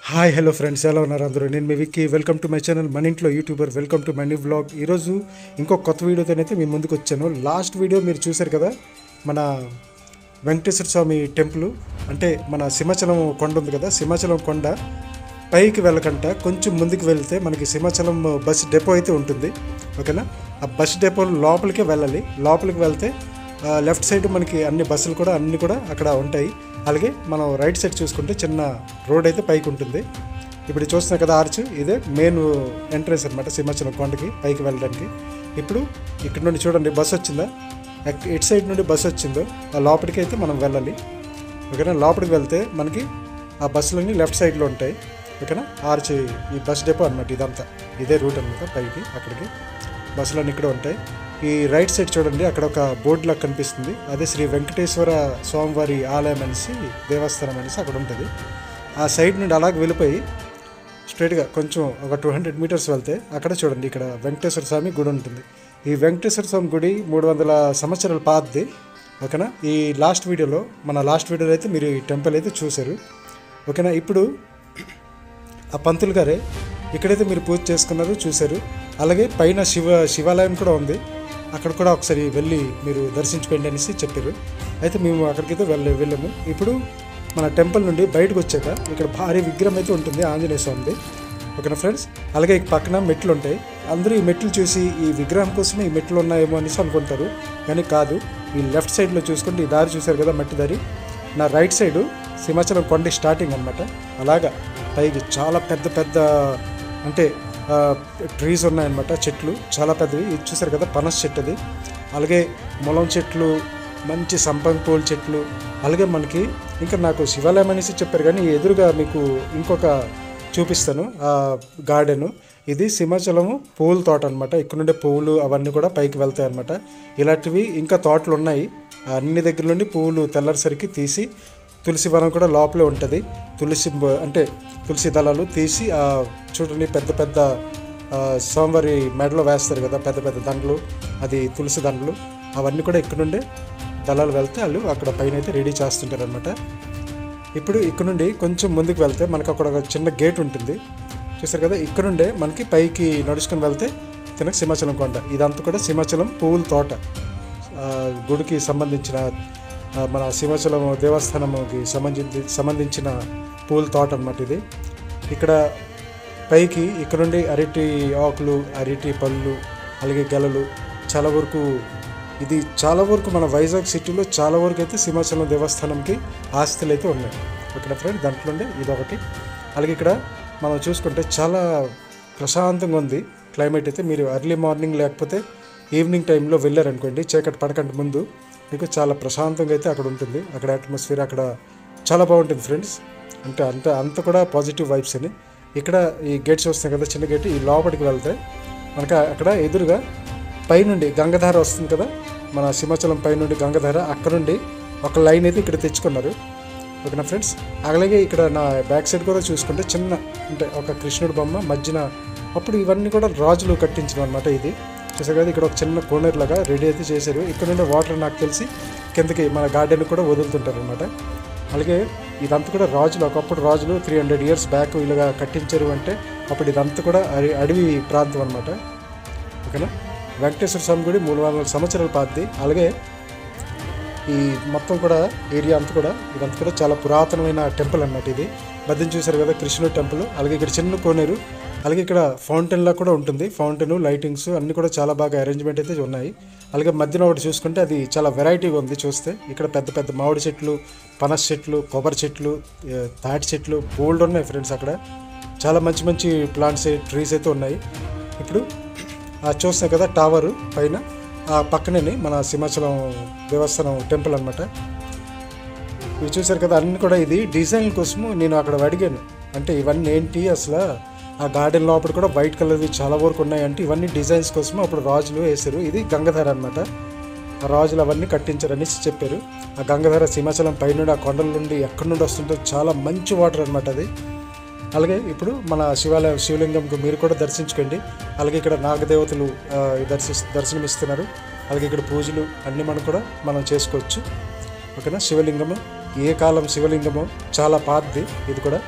Hi hello friends, ఎలా ఉన్నారు అందరూ? నేను మీ Vicky. Welcome to my channel మన ఇంట్లో YouTuber. Welcome to my new vlog. ఈరోజు ఇంకో కొత్త వీడియోతోనైతే మీ ముందుకు వచ్చాను. లాస్ట్ వీడియో మీరు చూశారు కదా, మన వెంకటేశ్వర స్వామి టెంపుల్, అంటే మన సింహాచలం కొండ ఉంది కదా, సింహాచలం కొండ పైకి వెళ్ళకంట కొంచెం ముందుకు వెళ్తే మనకి సింహాచలం బస్ డిపో అయితే ఉంటుంది. ఓకేనా? ఆ బస్ డిపో లోపలికే వెళ్ళాలి. లోపలికి వెళ్తే లెఫ్ట్ సైడ్ మనకి అన్ని బస్సులు కూడా అన్నీ కూడా అక్కడ ఉంటాయి. అలాగే మనం రైట్ సైడ్ చూసుకుంటే చిన్న రోడ్ అయితే పైకి ఉంటుంది. ఇప్పుడు చూస్తున్నాం కదా ఆర్చ్, ఇదే మెయిన్ ఎంట్రన్స్ అనమాట సింహాచలం కొండకి పైకి వెళ్ళడానికి. ఇప్పుడు ఇక్కడ నుండి చూడండి బస్సు వచ్చిందా, ఎటు సైడ్ నుండి బస్సు వచ్చిందో ఆ లోపలికి అయితే మనం వెళ్ళాలి. ఓకేనా? లోపలికి వెళ్తే మనకి ఆ బస్సులన్నీ లెఫ్ట్ సైడ్లో ఉంటాయి. ఓకేనా? ఆర్చ్ ఈ బస్ డిపో అనమాట, ఇదంతా ఇదే రూట్ అనమాట. పైకి అక్కడికి బస్సులన్నీ ఇక్కడ ఉంటాయి. ఈ రైట్ సైడ్ చూడండి, అక్కడ ఒక బోర్డు లాగా కనిపిస్తుంది, అదే శ్రీ వెంకటేశ్వర స్వామివారి ఆలయం అనేసి, దేవస్థానం అనేసి అక్కడ ఉంటుంది. ఆ సైడ్ నుండి అలాగే వెళ్ళిపోయి స్ట్రైట్గా కొంచెం ఒక 200 మీటర్స్ వెళ్తే అక్కడ చూడండి, ఇక్కడ వెంకటేశ్వర స్వామి గుడి ఉంటుంది. ఈ వెంకటేశ్వర స్వామి గుడి 300 సంవత్సరాల పాతది. ఓకేనా? ఈ లాస్ట్ వీడియోలో అయితే మీరు ఈ టెంపుల్ అయితే చూశారు. ఓకేనా? ఇప్పుడు ఆ పంతులు గారే ఇక్కడైతే మీరు పూజ చేసుకున్నారు, చూశారు. అలాగే పైన శివాలయం కూడా ఉంది, అక్కడ కూడా ఒకసారి వెళ్ళి మీరు దర్శించుకోండి అనేసి చెప్పారు. అయితే మేము అక్కడికైతే వెళ్ళాము. ఇప్పుడు మన టెంపుల్ నుండి బయటకు వచ్చాక ఇక్కడ భారీ విగ్రహం అయితే ఉంటుంది, ఆంజనేయ స్వామిది. ఓకేనా ఫ్రెండ్స్? అలాగే పక్కన మెట్లు ఉంటాయి. అందరూ ఈ మెట్లు చూసి ఈ విగ్రహం కోసమే ఈ మెట్లు ఉన్నాయేమో అనేసి అనుకుంటారు, కానీ కాదు. ఈ లెఫ్ట్ సైడ్లో చూసుకుంటే ఈ దారి చూశారు కదా, మట్టి దారి, నా రైట్ సైడు సింహాచలం కొండ స్టార్టింగ్ అనమాట. అలాగా పైకి చాలా పెద్ద పెద్ద అంటే ట్రీస్ ఉన్నాయన్నమాట, చెట్లు చాలా పెద్దవి. ఇది చూసారు కదా, పనస చెట్టు అది. అలాగే ములం చెట్లు, మంచి సంపంగి పూల చెట్లు. అలాగే మనకి ఇంకా నాకు శివాలయం అనేసి చెప్పారు, కానీ ఎదురుగా మీకు ఇంకొక చూపిస్తాను ఆ గార్డెను. ఇది సింహాచలము పువ్వుల తోట అనమాట. ఇక్కడ నుండే పువ్వులు అవన్నీ కూడా పైకి వెళ్తాయి అనమాట. ఇలాంటివి ఇంకా తోటలు ఉన్నాయి. అన్ని దగ్గర నుండి పువ్వులు తెల్లరిసరికి తీసి, తులసి వనం కూడా లోపలే ఉంటుంది. తులసి దళాలు తీసి చూడండి, పెద్ద పెద్ద స్వామివారి మెడలో వేస్తారు కదా, పెద్ద పెద్ద దండలు, అది తులసి దండలు. అవన్నీ కూడా ఇక్కడ నుండే దళాలు వెళ్తే వాళ్ళు అక్కడ పైన అయితే రెడీ చేస్తుంటారు అనమాట. ఇప్పుడు ఇక్కడ నుండి కొంచెం ముందుకు వెళ్తే మనకు అక్కడ ఒక చిన్న గేట్ ఉంటుంది, చూసారు కదా. ఇక్కడ నుండే మనకి పైకి నడుచుకొని వెళ్తే తినక సింహాచలం కొండ. ఇదంతా కూడా సింహాచలం పువ్వుల తోట, గుడికి సంబంధించిన, మన సింహాచలం దేవస్థానంకి సంబంధించిన పూల తోట అన్నమాట ఇది. ఇక్కడ పైకి ఇక్కడ నుండి అరటి ఆకులు, అరటి పళ్ళు, అలాగే గెలలు, చాలా వరకు మన వైజాగ్ సిటీలో చాలా వరకు అయితే సింహాచలం దేవస్థానంకి ఆస్తులు అయితే ఉన్నాయి. ఓకేనా ఫ్రెండ్? దాంట్లోనే ఇదొకటి. అలాగే ఇక్కడ మనం చూసుకుంటే చాలా ప్రశాంతంగా ఉంది క్లైమేట్ అయితే. మీరు ఎర్లీ మార్నింగ్ లేకపోతే ఈవినింగ్ టైంలో వెళ్ళారనుకోండి, చీకటి పడకంటే ముందు, మీకు చాలా ప్రశాంతంగా అయితే అక్కడ ఉంటుంది. అక్కడ అట్మాస్ఫియర్ అక్కడ చాలా బాగుంటుంది ఫ్రెండ్స్. అంత కూడా పాజిటివ్ వైబ్స్ అని. ఇక్కడ ఈ గేట్స్ వస్తాయి కదా, చిన్న గేట్, ఈ లోపలికి వెళ్తే మనకి అక్కడ ఎదురుగా పైనుండి గంగధార వస్తుంది కదా, మన సింహాచలం పైనుండి గంగధార, అక్కడ నుండి ఒక లైన్ అయితే ఇక్కడ తెచ్చుకున్నారు. ఓకేనా ఫ్రెండ్స్? అలాగే ఇక్కడ నా బ్యాక్ సైడ్ కూడా చూసుకుంటే చిన్న, అంటే ఒక కృష్ణుడి బొమ్మ మధ్యన, అప్పుడు ఇవన్నీ కూడా రాజులు కట్టించడం అనమాట. ఇది చూసారు కదా, ఇక్కడ ఒక చిన్న కోనేరు లాగా రెడీ అయితే చేశారు. ఇక్కడ నుండి వాటర్ నాకు తెలిసి కిందకి మన గార్డెన్ కూడా వదులుతుంటారు అనమాట. అలాగే ఇదంతా కూడా ఒకప్పుడు రాజులు 300 years బ్యాక్ ఇలాగా కట్టించారు అంటే, అప్పుడు ఇదంతా కూడా అడవి ప్రాంతం అనమాట. ఓకేనా? వెంకటేశ్వర స్వామి గుడి 300 సంవత్సరాల పాతది. అలాగే ఈ మొత్తం కూడా ఏరియా ఇదంతా కూడా చాలా పురాతనమైన టెంపుల్ అన్నమాట. ఇది మధ్యన చూసారు కదా, కృష్ణుడి టెంపుల్. అలాగే ఇక్కడ చిన్న కోనేరు, అలాగే ఇక్కడ ఫౌంటైన్ లా కూడా ఉంటుంది. ఫౌంటైన్, లైటింగ్స్ అన్నీ కూడా చాలా బాగా అరేంజ్మెంట్ అయితే ఉన్నాయి. అలాగే మధ్యన ఒకటి చూసుకుంటే అది చాలా వెరైటీగా ఉంది చూస్తే. ఇక్కడ పెద్ద పెద్ద మామిడి చెట్లు, పనస చెట్లు, కొబ్బరి చెట్లు, తాటి చెట్లు బోల్డ్ ఉన్నాయి ఫ్రెండ్స్. అక్కడ చాలా మంచి మంచి ప్లాంట్స్, ట్రీస్ అయితే ఉన్నాయి. ఇప్పుడు చూస్తాం కదా టవర్ పైన, ఆ పక్కనే మన సింహాచలం దేవస్థానం టెంపుల్ అనమాట. ఇవి చూసారు కదా, అన్నీ కూడా ఇది డిజైన్ కోసము నేను అక్కడ అడిగాను, అంటే ఇవన్నీ ఏంటి అసలు, ఆ గార్డెన్ లోపల కూడా వైట్ కలర్వి చాలా వరకు ఉన్నాయంటే ఇవన్నీ డిజైన్స్ కోసం అప్పుడు రాజులు వేశారు. ఇది గంగధార అనమాట. ఆ రాజులు అవన్నీ కట్టించారనేసి చెప్పారు. ఆ గంగధార సింహాచలం పైనుండి, ఆ కొండల నుండి ఎక్కడి నుండి వస్తుంటే చాలా మంచి వాటర్ అనమాట అది. అలాగే ఇప్పుడు మన శివలింగంకు మీరు కూడా దర్శించుకోండి. అలాగే ఇక్కడ నాగదేవతలు దర్శనమిస్తున్నారు. అలాగే ఇక్కడ పూజలు అన్నీ మనం చేసుకోవచ్చు. ఓకేనా? శివలింగము ఏ కాలం శివలింగము, చాలా పాతది ఇది కూడా.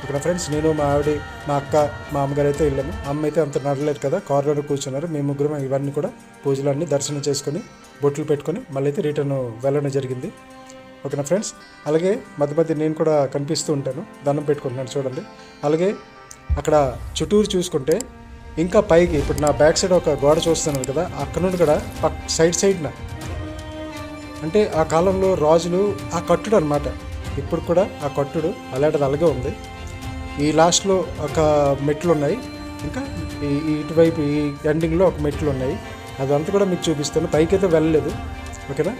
ఇక్కడ ఫ్రెండ్స్ నేను మా ఆవిడ మా అక్క మా అమ్మగారు అయితే వెళ్ళాము. అమ్మ అయితే అంత నడలేదు కదా, కారులోనే కూర్చున్నారు. మేము ముగ్గురం ఇవన్నీ కూడా పూజలన్నీ దర్శనం చేసుకొని బొట్లు పెట్టుకొని మళ్ళీ అయితే రిటర్న్ వెళ్ళడం జరిగింది. ఓకేనా ఫ్రెండ్స్. అలాగే మధ్య మధ్య నేను కూడా కనిపిస్తూ ఉంటాను, దండం పెట్టుకుంటున్నాను చూడండి. అలాగే అక్కడ చుట్టూరు చూసుకుంటే ఇంకా పైకి ఇప్పుడు నా బ్యాక్ సైడ్ ఒక గోడ చూస్తున్నాను కదా, అక్కడ నుండి కూడా సైడ్న అంటే ఆ కాలంలో రాజులు ఆ కట్టుడు అనమాట. ఇప్పుడు కూడా ఆ కట్టుడు అలాంటిది అలాగే ఉంది. ఈ లాస్ట్లో ఒక మెట్లు ఉన్నాయి, ఇంకా ఇటువైపు ఈ ఎండింగ్లో ఒక మెట్లు ఉన్నాయి. అదంతా కూడా మీకు చూపిస్తాను. పైకి అయితే వెళ్ళలేదు, ఓకేనా.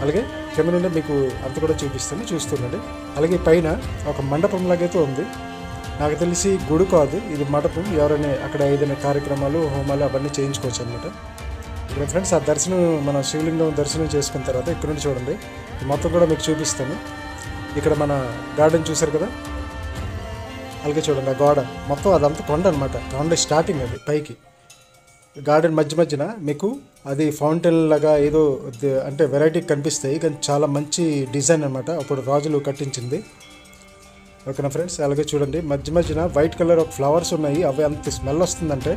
అలాగే కింద నుండి మీకు అంత కూడా చూపిస్తాను, చూస్తుండండి. అలాగే పైన ఒక మండపం లాగైతే ఉంది. నాకు తెలిసి గుడి కాదు, ఇది మండపం. ఎవరైనా అక్కడ ఏదైనా కార్యక్రమాలు హోమాలు అవన్నీ చేయించుకోవచ్చు అనమాట. ఇక్కడ ఫ్రెండ్స్ ఆ దర్శనం మన శివలింగం దర్శనం చేసుకున్న తర్వాత ఇక్కడ నుండి చూడండి మొత్తం కూడా మీకు చూపిస్తాను. ఇక్కడ మన గార్డెన్ చూసారు కదా, అలాగే చూడండి ఆ గోడ మొత్తం అదంతా కొండ అనమాట. కొండ స్టార్టింగ్ అది పైకి. గార్డెన్ మధ్యన మీకు అది ఫౌంటైన్ లాగా ఏదో అంటే వెరైటీ కనిపిస్తాయి, కానీ చాలా మంచి డిజైన్ అనమాట, అప్పుడు రాజులు కట్టించింది. ఓకేనా ఫ్రెండ్స్. అలాగే చూడండి మధ్యన వైట్ కలర్ ఒక ఫ్లవర్స్ ఉన్నాయి, అవి అంత స్మెల్ వస్తుందంటే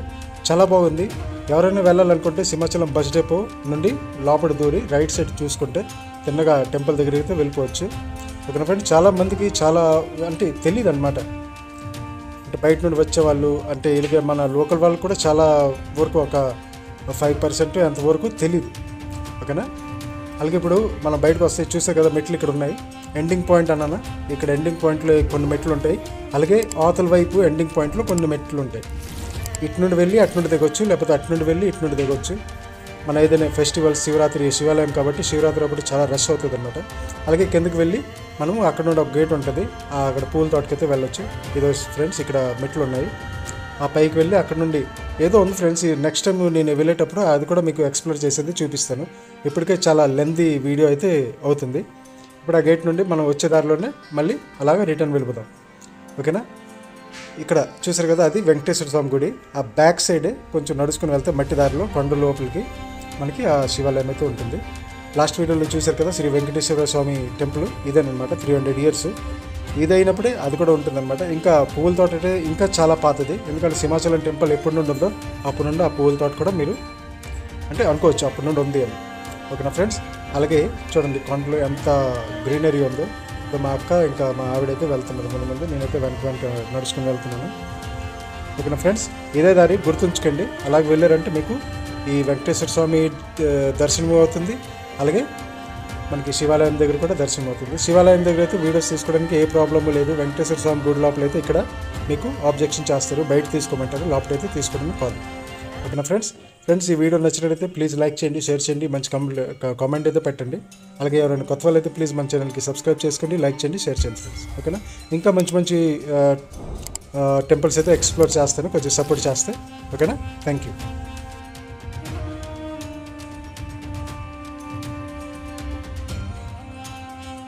చాలా బాగుంది. ఎవరైనా వెళ్ళాలనుకుంటే సింహాచలం బస్ డిపో నుండి లోపల దూరి రైట్ సైడ్ చూసుకుంటే తిన్నగా టెంపుల్ దగ్గరికి అయితే వెళ్ళిపోవచ్చు. ఓకేనా ఫ్రెండ్స్. చాలామందికి చాలా అంటే తెలియదు అనమాట, అంటే బయట నుండి వచ్చేవాళ్ళు అంటే ఇలాగే మన లోకల్ వాళ్ళు కూడా చాలా వరకు ఒక 5% అంతవరకు తెలియదు, ఓకేనా. అలాగే ఇప్పుడు మనం బయటకు వస్తే చూసే కదా మెట్లు ఇక్కడ ఉన్నాయి. ఎండింగ్ పాయింట్ అన్నానా, ఇక్కడ ఎండింగ్ పాయింట్లో కొన్ని మెట్లు ఉంటాయి. అలాగే అవతల వైపు ఎండింగ్ పాయింట్లో కొన్ని మెట్లు ఉంటాయి. ఇటు నుండి వెళ్ళి అటు నుండి దిగొచ్చు, లేకపోతే అటు నుండి వెళ్ళి ఇటు నుండి దిగొచ్చు. మన ఏదైనా ఫెస్టివల్ శివరాత్రి శివాలయం కాబట్టి శివరాత్రి అప్పుడు చాలా రష్ అవుతుంది అనమాట. అలాగే కిందకి వెళ్ళి మనము అక్కడ నుండి ఒక గేట్ ఉంటుంది, అక్కడ పూల తోటకైతే వెళ్ళొచ్చు. ఇదో ఫ్రెండ్స్ ఇక్కడ మెట్లు ఉన్నాయి, ఆ పైకి వెళ్ళి అక్కడ నుండి ఏదో ఉంది ఫ్రెండ్స్. నెక్స్ట్ టైం నేను వెళ్ళేటప్పుడు అది కూడా మీకు ఎక్స్ప్లోర్ చేసేది చూపిస్తాను. ఇప్పటికే చాలా లెంతీ వీడియో అయితే అవుతుంది. ఇప్పుడు ఆ గేట్ నుండి మనం వచ్చే దారిలోనే మళ్ళీ అలాగే రిటర్న్ వెళ్ళిపోదాం, ఓకేనా. ఇక్కడ చూసారు కదా అది వెంకటేశ్వర స్వామి గుడి. ఆ బ్యాక్ సైడే కొంచెం నడుచుకుని వెళ్తే మట్టి దారిలో కొండ లోపలికి మనకి ఆ శివాలయం అయితే ఉంటుంది. లాస్ట్ వీడియోలో చూసారు కదా శ్రీ వెంకటేశ్వర స్వామి టెంపుల్ ఇదేనమాట. 300 years ఇదైనప్పుడే అది కూడా ఉంటుందన్నమాట. ఇంకా పువ్వుల తోట అంటే ఇంకా చాలా పాతది, ఎందుకంటే సింహాచలం టెంపుల్ ఎప్పటి నుండి ఉందో అప్పటి నుండి ఆ పువ్వుల తోట కూడా మీరు అంటే అనుకోవచ్చు అప్పటి నుండి ఉంది అని, ఓకేనా ఫ్రెండ్స్. అలాగే చూడండి కొండలో ఎంత గ్రీనరీ ఉందో. మా అక్క ఇంకా మా ఆవిడైతే వెళ్తున్నారు ముందు, నేనైతే వెంట నడుచుకుని వెళ్తున్నాను, ఓకేనా ఫ్రెండ్స్. ఇదే దారి గుర్తుంచుకోండి. అలాగే వెళ్ళారంటే మీకు ఈ వెంకటేశ్వర స్వామి దర్శనం అవుతుంది. అలాగే మనకి శివాలయం దగ్గర కూడా దర్శనం అవుతుంది. శివాలయం దగ్గర అయితే వీడియోస్ తీసుకోవడానికి ఏ ప్రాబ్లమ్ లేదు. వెంకటేశ్వర స్వామి గుడి లోపల అయితే ఇక్కడ మీకు ఆబ్జెక్షన్ చేస్తారు, బయట తీసుకోమంటారు, లోపలైతే తీసుకోవడానికి కాదు, ఓకేనా ఫ్రెండ్స్. ఈ వీడియో నచ్చినట్లయితే ప్లీజ్ లైక్ చేయండి, షేర్ చేయండి, మంచి కామెంట్ అయితే పెట్టండి. అలాగే ఎవరైనా కొత్త వాళ్ళు అయితే ప్లీజ్ మన ఛానల్కి సబ్స్క్రైబ్ చేసుకోండి, లైక్ చేయండి, షేర్ చేయండి ఫ్రెండ్స్, ఓకేనా. ఇంకా మంచి టెంపుల్స్ అయితే ఎక్స్ప్లోర్ చేస్తాను, కొంచెం సపోర్ట్ చేస్తే, ఓకేనా. Thank you.